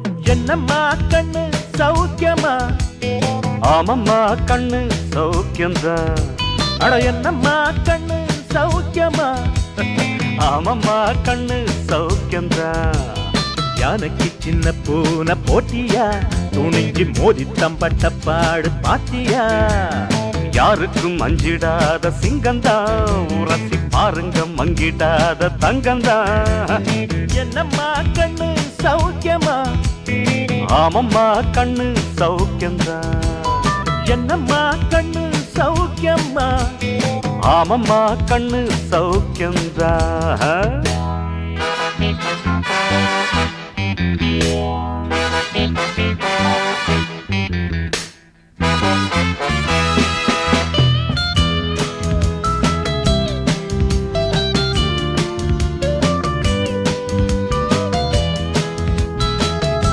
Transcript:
என்னம்மா கண்ணு சௌக்கியமா? ஆமம்மா கண்ணு சௌக்கியம்தான். அட என்னம்மா கண்ணு சௌக்கியமா? ஆமம்மா கண்ணு சௌக்கியம்தான். யானைக்கு சின்ன பூனை போட்டியா? துணிஞ்சு மோதி தம்பட்ட பாடு பாத்தியா? யாருக்கும் அஞ்சிடாத சிங்கந்தான், உரசி பாருங்க மங்கிடாத தங்கந்தான். என்னம்மா கண்ணு சௌக்கியமா? ஆமம்மா கண்ணு சௌக்கியம்தான். என்னம்மா கண்ணு சௌக்கியமா? ஆமம்மா கண்ணு சௌக்கியம்தான்.